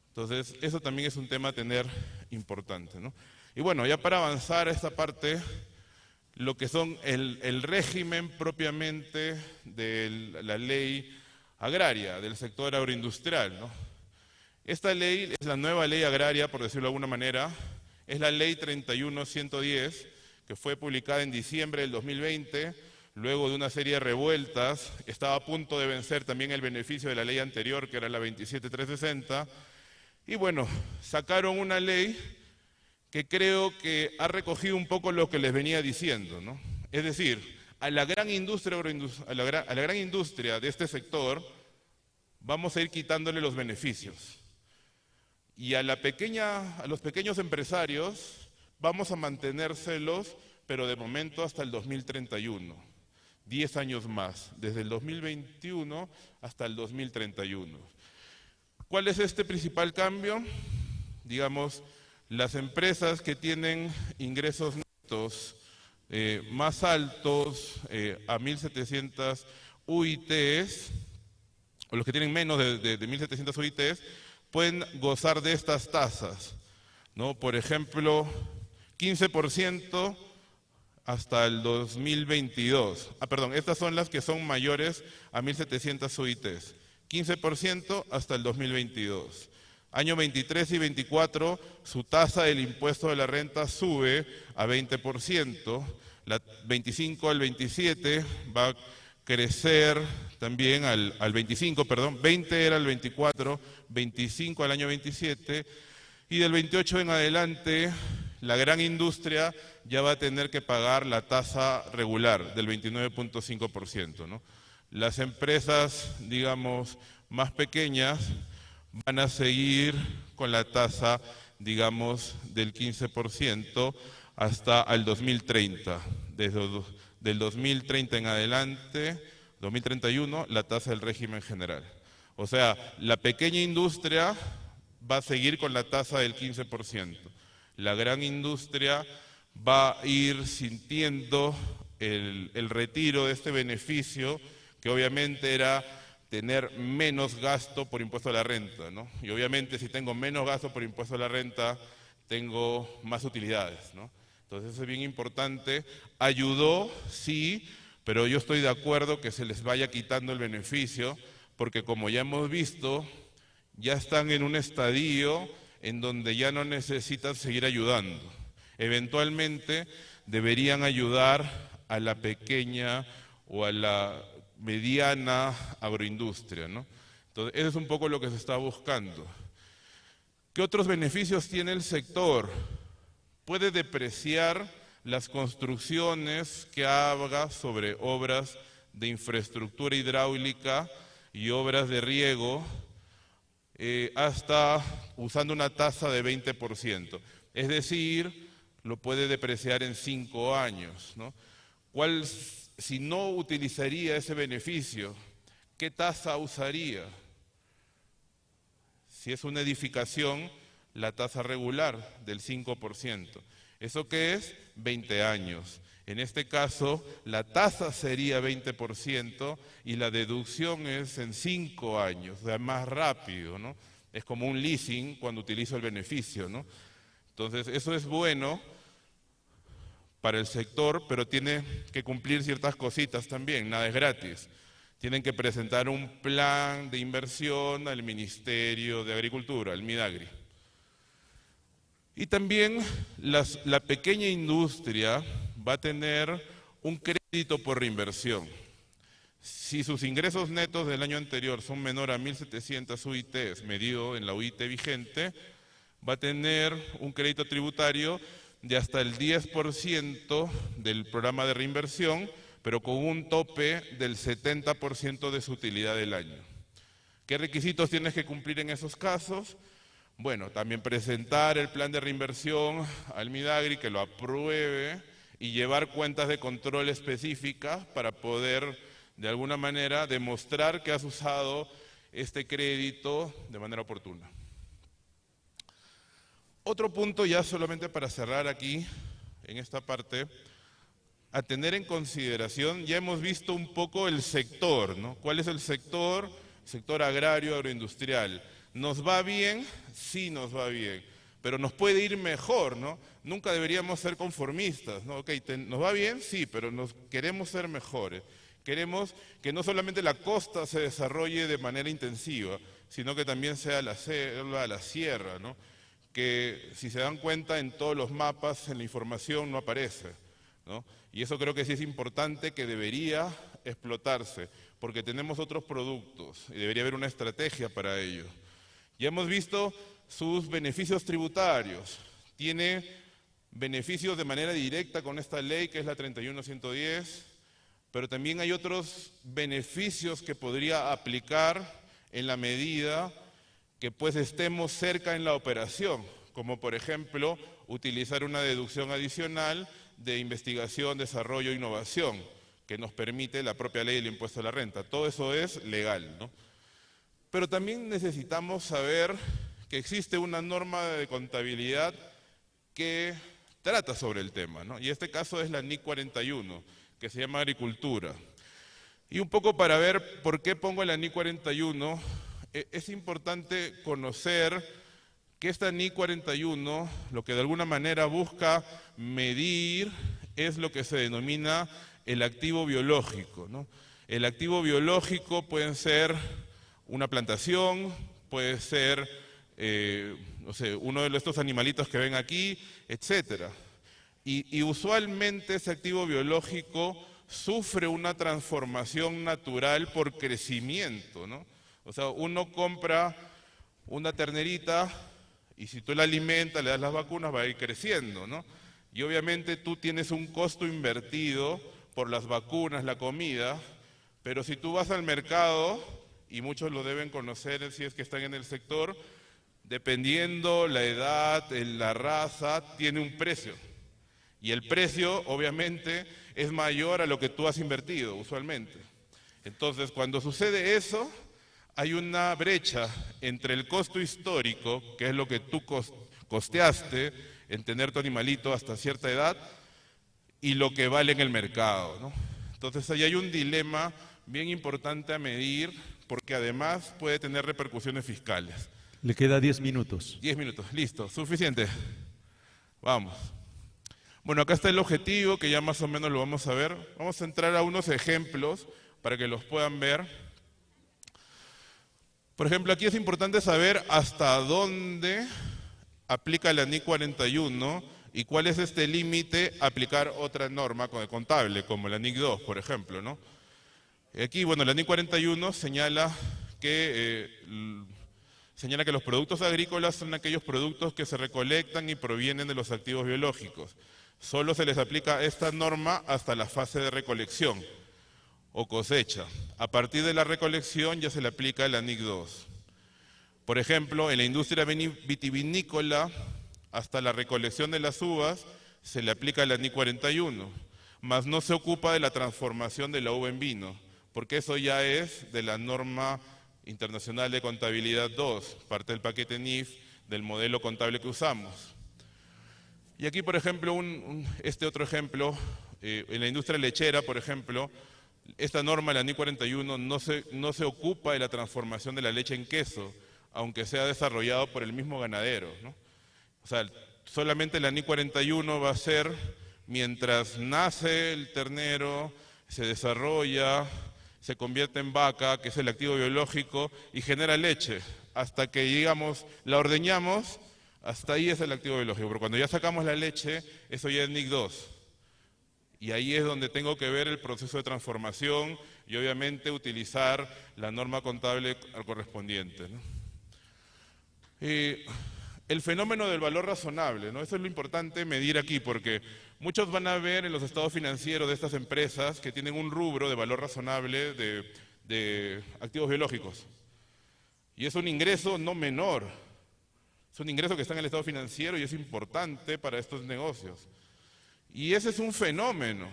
Entonces, eso también es un tema a tener importante, ¿no? Y bueno, ya para avanzar a esta parte, lo que son el régimen propiamente de la ley agraria, del sector agroindustrial, ¿no? Esta ley es la nueva ley agraria, por decirlo de alguna manera, es la ley 31.110, que fue publicada en diciembre del 2020, luego de una serie de revueltas. Estaba a punto de vencer también el beneficio de la ley anterior, que era la 27.360, y bueno, sacaron una ley que creo que ha recogido un poco lo que les venía diciendo, ¿no? Es decir, a la gran industria de este sector vamos a ir quitándole los beneficios. Y a los pequeños empresarios vamos a mantenérselos, pero de momento hasta el 2031, 10 años más, desde el 2021 hasta el 2031. ¿Cuál es este principal cambio? Digamos, las empresas que tienen ingresos netos más altos a 1.700 UITs, o los que tienen menos de 1.700 UITs, pueden gozar de estas tasas, ¿no? Por ejemplo, 15% hasta el 2022. Estas son las que son mayores a 1.700 UITs. 15% hasta el 2022. Año 23 y 24, su tasa del impuesto de la renta sube a 20%, la 25 al 27 va a crecer también al 25, 20 era el 24, 25 al año 27, y del 28 en adelante la gran industria ya va a tener que pagar la tasa regular del 29.5%, ¿no? Las empresas, digamos, más pequeñas van a seguir con la tasa, digamos, del 15% hasta el 2030. Del 2030 en adelante, 2031, la tasa del régimen general. O sea, la pequeña industria va a seguir con la tasa del 15%. La gran industria va a ir sintiendo el retiro de este beneficio, que obviamente era tener menos gasto por impuesto a la renta, ¿no? Y obviamente si tengo menos gasto por impuesto a la renta, tengo más utilidades, ¿no? Entonces eso es bien importante. Ayudó, sí, pero yo estoy de acuerdo que se les vaya quitando el beneficio, porque como ya hemos visto, ya están en un estadio en donde ya no necesitan seguir ayudando. Eventualmente deberían ayudar a la pequeña o a la mediana agroindustria, ¿no? Entonces, eso es un poco lo que se está buscando. ¿Qué otros beneficios tiene el sector? Puede depreciar las construcciones que haga sobre obras de infraestructura hidráulica y obras de riego, hasta usando una tasa de 20%. Es decir, lo puede depreciar en 5 años, ¿no? Si no utilizaría ese beneficio, ¿qué tasa usaría? Si es una edificación, la tasa regular del 5%. ¿Eso qué es? 20 años. En este caso, la tasa sería 20% y la deducción es en 5 años, o sea, más rápido, ¿no? Es como un leasing cuando utilizo el beneficio, ¿no? Entonces, eso es bueno para el sector, pero tiene que cumplir ciertas cositas también, nada es gratis. Tienen que presentar un plan de inversión al Ministerio de Agricultura, al Midagri. Y también la pequeña industria va a tener un crédito por reinversión. Si sus ingresos netos del año anterior son menor a 1.700 UITs, medido en la UIT vigente, va a tener un crédito tributario de hasta el 10% del programa de reinversión, pero con un tope del 70% de su utilidad del año. ¿Qué requisitos tienes que cumplir en esos casos? Bueno, también presentar el plan de reinversión al Midagri, que lo apruebe, y llevar cuentas de control específicas para poder, de alguna manera, demostrar que has usado este crédito de manera oportuna. Otro punto, ya solamente para cerrar aquí, en esta parte, a tener en consideración, ya hemos visto un poco el sector, ¿no? ¿Cuál es el sector? Sector agrario, agroindustrial. ¿Nos va bien? Sí nos va bien, pero nos puede ir mejor, ¿no? Nunca deberíamos ser conformistas, ¿no? Ok, ¿nos va bien? Sí, pero queremos ser mejores. Queremos que no solamente la costa se desarrolle de manera intensiva, sino que también sea la selva, la sierra, ¿no? Que si se dan cuenta en todos los mapas, en la información no aparece, ¿no? Y eso creo que sí es importante, que debería explotarse, porque tenemos otros productos y debería haber una estrategia para ello. Ya hemos visto sus beneficios tributarios. Tiene beneficios de manera directa con esta ley, que es la 31110, pero también hay otros beneficios que podría aplicar en la medida que pues estemos cerca en la operación, como por ejemplo utilizar una deducción adicional de investigación, desarrollo e innovación, que nos permite la propia ley del impuesto a la renta. Todo eso es legal, ¿no? Pero también necesitamos saber que existe una norma de contabilidad que trata sobre el tema, ¿no? Y este caso es la NIC 41, que se llama Agricultura. Y un poco para ver por qué pongo la NIC 41, es importante conocer que esta NIC 41, lo que de alguna manera busca medir, es lo que se denomina el activo biológico, ¿no? El activo biológico pueden ser una plantación, puede ser, no sé, uno de estos animalitos que ven aquí, etcétera. Y usualmente ese activo biológico sufre una transformación natural por crecimiento, ¿no? O sea, uno compra una ternerita y si tú la alimentas, le das las vacunas, va a ir creciendo, ¿no? Y obviamente tú tienes un costo invertido por las vacunas, la comida, pero si tú vas al mercado, y muchos lo deben conocer si es que están en el sector, dependiendo la edad, la raza, tiene un precio. Y el precio, obviamente, es mayor a lo que tú has invertido, usualmente. Entonces, cuando sucede eso, hay una brecha entre el costo histórico, que es lo que tú costeaste en tener tu animalito hasta cierta edad y lo que vale en el mercado, ¿no? Entonces ahí hay un dilema bien importante a medir, porque además puede tener repercusiones fiscales. Le queda 10 minutos. 10 minutos, listo, suficiente. Vamos. Bueno, acá está el objetivo, que ya más o menos lo vamos a ver. Vamos a entrar a unos ejemplos para que los puedan ver. Por ejemplo, aquí es importante saber hasta dónde aplica la NIC 41 y cuál es este límite a aplicar otra norma contable, como la NIC 2, por ejemplo, ¿no? Aquí, bueno, la NIC 41 señala que los productos agrícolas son aquellos productos que se recolectan y provienen de los activos biológicos. Solo se les aplica esta norma hasta la fase de recolección o cosecha. A partir de la recolección ya se le aplica la NIC 2. Por ejemplo, en la industria vitivinícola, hasta la recolección de las uvas, se le aplica la NIC 41, mas no se ocupa de la transformación de la uva en vino, porque eso ya es de la norma internacional de contabilidad 2, parte del paquete NIF del modelo contable que usamos. Y aquí, por ejemplo, este otro ejemplo, en la industria lechera, por ejemplo, esta norma, la NIC 41, no se ocupa de la transformación de la leche en queso, aunque sea desarrollado por el mismo ganadero, ¿no? O sea, solamente la NIC 41 va a ser mientras nace el ternero, se desarrolla, se convierte en vaca, que es el activo biológico, y genera leche. Hasta que, digamos, la ordeñamos, hasta ahí es el activo biológico. Pero cuando ya sacamos la leche, eso ya es NIC 2. Y ahí es donde tengo que ver el proceso de transformación y obviamente utilizar la norma contable correspondiente, ¿no? El fenómeno del valor razonable, ¿no? Eso es lo importante medir aquí, porque muchos van a ver en los estados financieros de estas empresas que tienen un rubro de valor razonable de activos biológicos. Y es un ingreso no menor, es un ingreso que está en el estado financiero y es importante para estos negocios. Y ese es un fenómeno,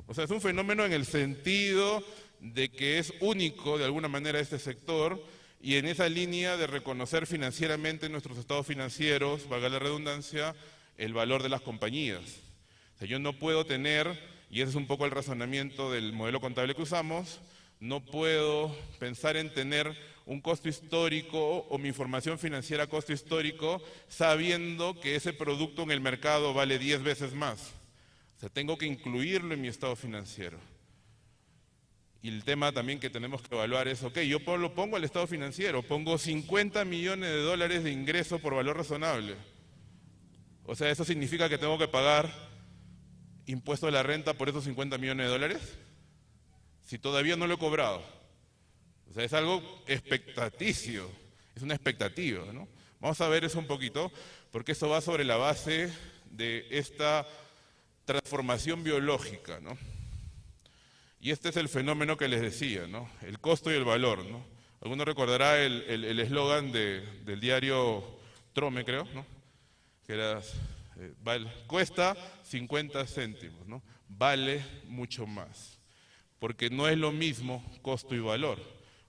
o sea, es un fenómeno en el sentido de que es único de alguna manera este sector, y en esa línea de reconocer financieramente en nuestros estados financieros, valga la redundancia, el valor de las compañías. O sea, yo no puedo tener, y ese es un poco el razonamiento del modelo contable que usamos, no puedo pensar en tener un costo histórico o mi información financiera costo histórico sabiendo que ese producto en el mercado vale 10 veces más. O sea, tengo que incluirlo en mi estado financiero. Y el tema también que tenemos que evaluar es, ok, yo lo pongo al estado financiero, pongo 50 millones de dólares de ingreso por valor razonable. O sea, ¿eso significa que tengo que pagar impuesto a la renta por esos 50 millones de dólares? Si todavía no lo he cobrado. O sea, es algo expectaticio, es una expectativa, ¿no? Vamos a ver eso un poquito, porque eso va sobre la base de esta transformación biológica, ¿no? Y este es el fenómeno que les decía, ¿no? El costo y el valor, ¿no? Alguno recordará el eslogan del diario Trome, creo, ¿no? Que era, cuesta 50 céntimos, ¿no? Vale mucho más. Porque no es lo mismo costo y valor.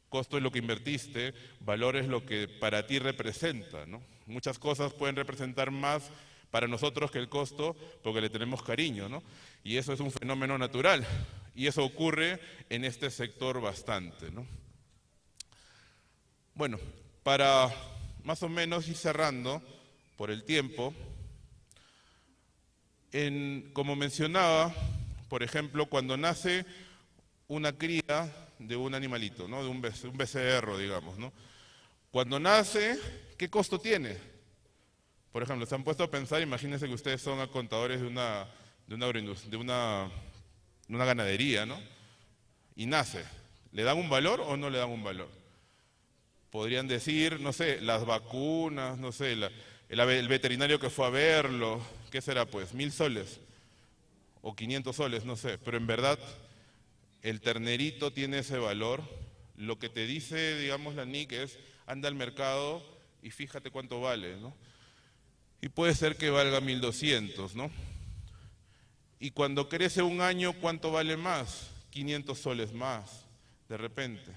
Costo es lo que invertiste, valor es lo que para ti representa, ¿no? Muchas cosas pueden representar más para nosotros que el costo porque le tenemos cariño, ¿no? Y eso es un fenómeno natural. Y eso ocurre en este sector bastante, ¿no? Bueno, para más o menos ir cerrando por el tiempo, como mencionaba, por ejemplo, cuando nace una cría de un animalito, ¿no? De un becerro, digamos, ¿no? Cuando nace, ¿qué costo tiene? Por ejemplo, se han puesto a pensar, imagínense que ustedes son contadores de una ganadería, ¿no? Y nace. ¿Le dan un valor o no le dan un valor? Podrían decir, no sé, las vacunas, no sé, el veterinario que fue a verlo, ¿qué será pues? 1.000 soles o 500 soles, no sé. Pero en verdad, el ternerito tiene ese valor. Lo que te dice, digamos, la NIC es, anda al mercado y fíjate cuánto vale, ¿no? Y puede ser que valga 1.200, ¿no? Y cuando crece un año, ¿cuánto vale más? 500 soles más, de repente.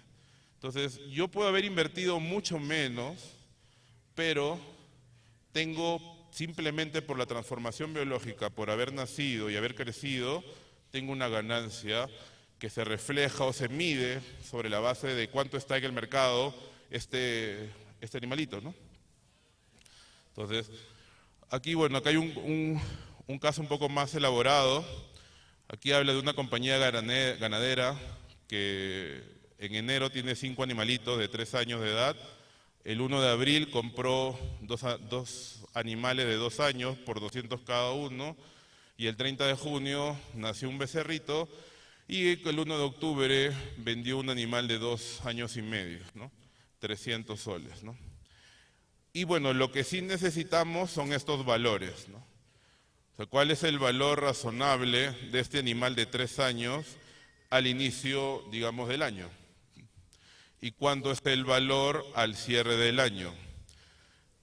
Entonces, yo puedo haber invertido mucho menos, pero tengo simplemente por la transformación biológica, por haber nacido y haber crecido, tengo una ganancia que se refleja o se mide sobre la base de cuánto está en el mercado este animalito, ¿no? Entonces, aquí, bueno, acá hay un caso un poco más elaborado. Aquí habla de una compañía ganadera que en enero tiene 5 animalitos de 3 años de edad. El 1 de abril compró dos animales de 2 años por 200 cada uno, y el 30 de junio nació un becerrito, y el 1 de octubre vendió un animal de 2 años y medio, ¿no? 300 soles, ¿no? Y bueno, lo que sí necesitamos son estos valores, ¿no? O sea, ¿cuál es el valor razonable de este animal de 3 años al inicio, digamos, del año? ¿Y cuánto es el valor al cierre del año?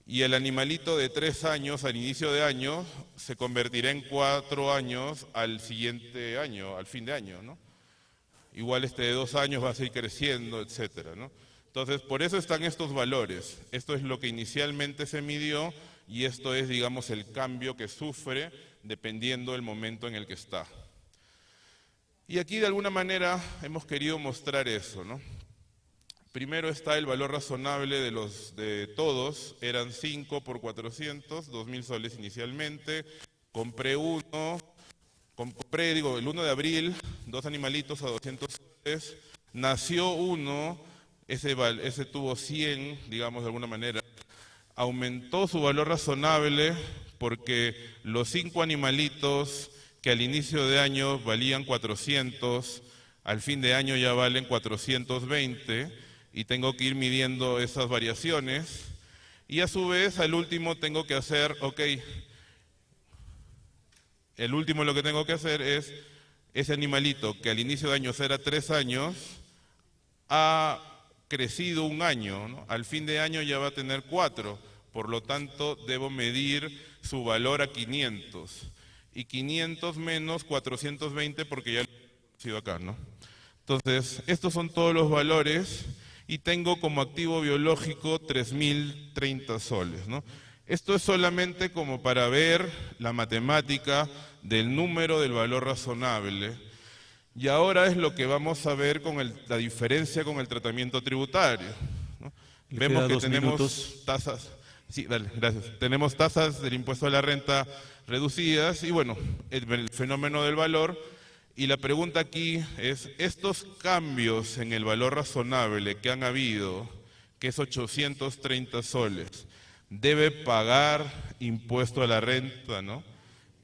Y el animalito de 3 años al inicio de año se convertirá en 4 años al siguiente año, al fin de año, ¿no? Igual este de 2 años va a seguir creciendo, etcétera, ¿no? Entonces, por eso están estos valores. Esto es lo que inicialmente se midió y esto es, digamos, el cambio que sufre dependiendo del momento en el que está. Y aquí, de alguna manera, hemos querido mostrar eso, ¿no? Primero está el valor razonable de todos, eran 5 por 400, 2.000 soles inicialmente. Compré el 1 de abril, 2 animalitos a 200 soles, nació uno, ese tuvo 100, digamos de alguna manera, aumentó su valor razonable porque los 5 animalitos que al inicio de año valían 400, al fin de año ya valen 420, y tengo que ir midiendo esas variaciones, y a su vez al último tengo que hacer, el último lo que tengo que hacer es, ese animalito que al inicio de año era 3 años, ha crecido 1 año, ¿no? Al fin de año ya va a tener 4, por lo tanto debo medir su valor a 500, y 500 menos 420 porque ya lo he sido acá, ¿no? Entonces, estos son todos los valores, y tengo como activo biológico 3.030 soles, ¿no? Esto es solamente como para ver la matemática del número del valor razonable. Y ahora es lo que vamos a ver con la diferencia con el tratamiento tributario, ¿no? Vemos que tenemos tasas, sí, dale, gracias. Tenemos tasas del impuesto a la renta reducidas y bueno, el fenómeno del valor. Y la pregunta aquí es, estos cambios en el valor razonable que han habido, que es 830 soles, ¿debe pagar impuesto a la renta, no?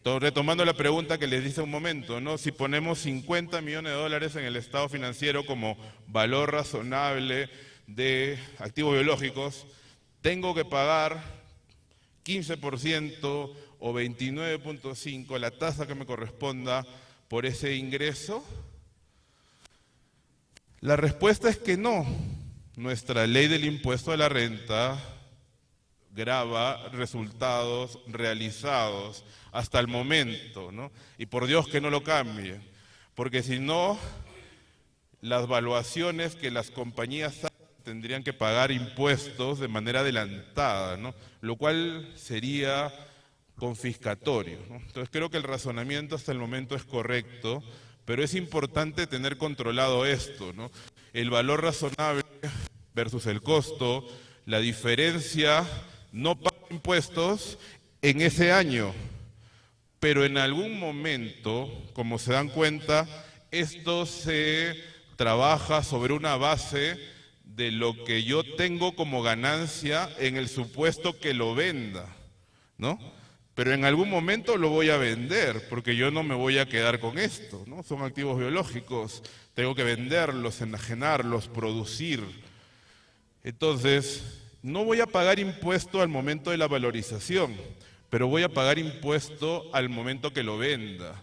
Retomando la pregunta que les hice un momento, ¿no? Si ponemos 50 millones de dólares en el estado financiero como valor razonable de activos biológicos, ¿tengo que pagar 15% o 29.5%, la tasa que me corresponda por ese ingreso? La respuesta es que no. Nuestra ley del impuesto a la renta grava resultados realizados hasta el momento, ¿no? Y por Dios que no lo cambie, porque si no, las valuaciones que las compañías tendrían que pagar impuestos de manera adelantada, ¿no? Lo cual sería confiscatorio, ¿no? Entonces creo que el razonamiento hasta el momento es correcto, pero es importante tener controlado esto, ¿no? El valor razonable versus el costo, la diferencia, no paga impuestos en ese año, pero en algún momento, como se dan cuenta, esto se trabaja sobre una base de lo que yo tengo como ganancia en el supuesto que lo venda, ¿no? Pero en algún momento lo voy a vender, porque yo no me voy a quedar con esto, ¿no? Son activos biológicos, tengo que venderlos, enajenarlos, producir. Entonces, no voy a pagar impuesto al momento de la valorización, pero voy a pagar impuesto al momento que lo venda.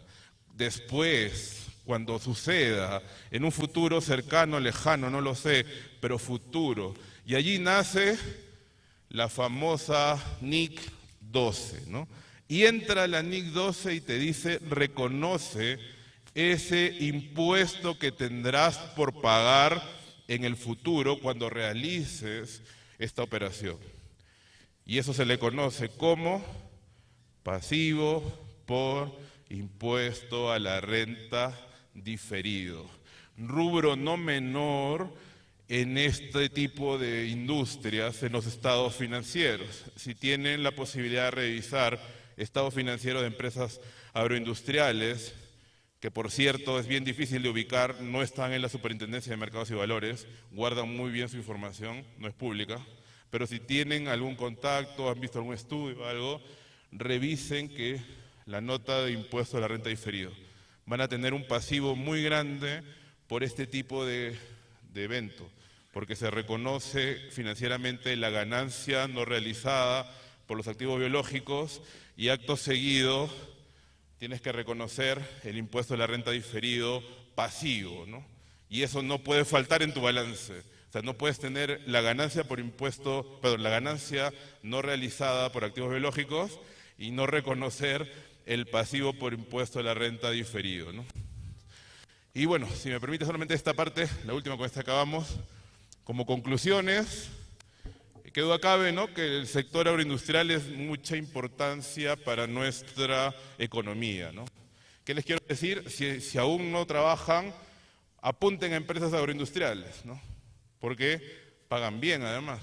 Después, cuando suceda, en un futuro cercano, lejano, no lo sé, pero futuro. Y allí nace la famosa NIC 12, ¿no? Y entra la NIC 12 y te dice, reconoce ese impuesto que tendrás por pagar en el futuro cuando realices esta operación. Y eso se le conoce como pasivo por impuesto a la renta diferido. Rubro no menor en este tipo de industrias en los estados financieros. Si tienen la posibilidad de revisar estados financieros de empresas agroindustriales, que por cierto es bien difícil de ubicar, no están en la Superintendencia de Mercados y Valores, guardan muy bien su información, no es pública, pero si tienen algún contacto, han visto algún estudio o algo, revisen que la nota de impuesto a la renta diferido. Van a tener un pasivo muy grande por este tipo de evento, porque se reconoce financieramente la ganancia no realizada por los activos biológicos y acto seguido tienes que reconocer el impuesto a la renta diferido pasivo, ¿no? Y eso no puede faltar en tu balance. O sea, no puedes tener la ganancia por impuesto, perdón, la ganancia no realizada por activos biológicos y no reconocer el pasivo por impuesto a la renta diferido, ¿no? Y bueno, si me permite solamente esta parte, la última con esta acabamos, como conclusiones, qué duda cabe, ¿no?, que el sector agroindustrial es mucha importancia para nuestra economía, ¿no? ¿Qué les quiero decir? Si aún no trabajan, apunten a empresas agroindustriales, ¿no?, porque pagan bien además.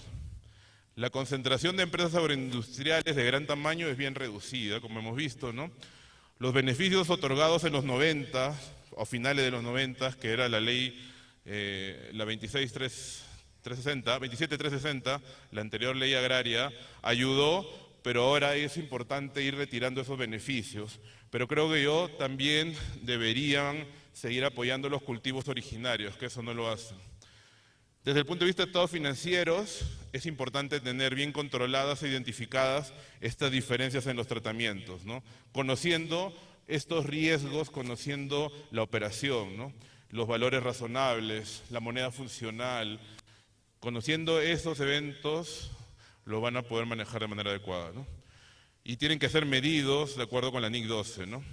La concentración de empresas agroindustriales de gran tamaño es bien reducida, como hemos visto, ¿no? Los beneficios otorgados en los 90, o finales de los 90, que era la ley, la 27360, la anterior ley agraria, ayudó, pero ahora es importante ir retirando esos beneficios. Pero creo que también deberían seguir apoyando los cultivos originarios, que eso no lo hacen. Desde el punto de vista de estados financieros, es importante tener bien controladas e identificadas estas diferencias en los tratamientos, ¿no? Conociendo estos riesgos, conociendo la operación, ¿no?, los valores razonables, la moneda funcional, conociendo esos eventos, lo van a poder manejar de manera adecuada, ¿no? Y tienen que ser medidos de acuerdo con la NIC 12, ¿no?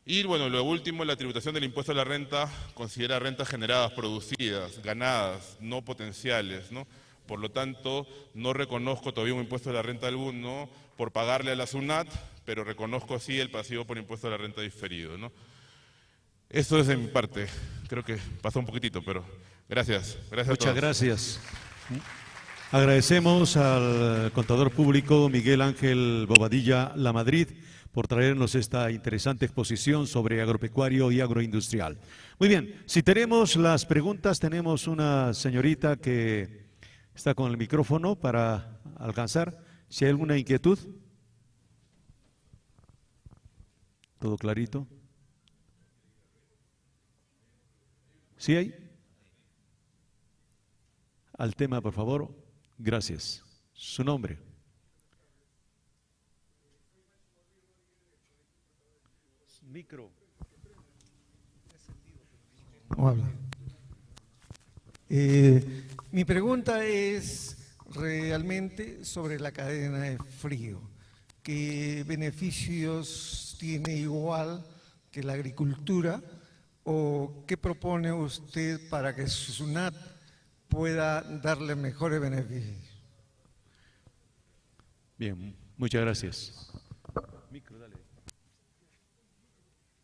Y bueno, lo último, la tributación del impuesto a la renta considera rentas generadas, producidas, ganadas, no potenciales, ¿no? Por lo tanto, no reconozco todavía un impuesto a la renta alguno por pagarle a la SUNAT, pero reconozco sí el pasivo por impuesto a la renta diferido, ¿no? Eso es de mi parte. Creo que pasó un poquitito, pero gracias. Gracias a todos. Muchas gracias. Agradecemos al contador público Miguel Ángel Bobadilla Lamadrid por traernos esta interesante exposición sobre agropecuario y agroindustrial. Muy bien, si tenemos las preguntas, tenemos una señorita que está con el micrófono para alcanzar. Si hay alguna inquietud. ¿Todo clarito? ¿Sí hay? Al tema, por favor. Gracias. ¿Su nombre? Micro. No habla. Mi pregunta es realmente sobre la cadena de frío. ¿Qué beneficios tiene igual que la agricultura? ¿O qué propone usted para que SUNAT pueda darle mejores beneficios? Bien, muchas gracias. Micro, dale.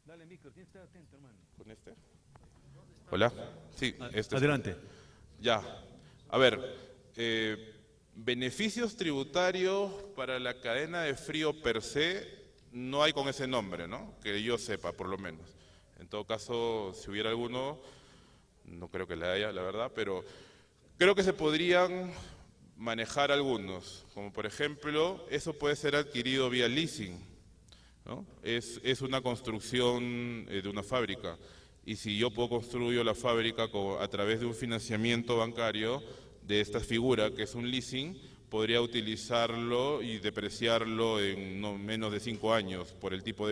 Dale micro, ¿quién está atento, hermano? ¿Con este? Hola. Sí, este. Adelante. Ya. A ver, beneficios tributarios para la cadena de frío per se no hay con ese nombre, ¿no? Que yo sepa, por lo menos. En todo caso, si hubiera alguno, no creo que la haya, la verdad, pero creo que se podrían manejar algunos, como por ejemplo, eso puede ser adquirido vía leasing, ¿no? Es una construcción de una fábrica, y si yo puedo construir la fábrica a través de un financiamiento bancario de esta figura, que es un leasing, podría utilizarlo y depreciarlo en no menos de 5 años por el tipo de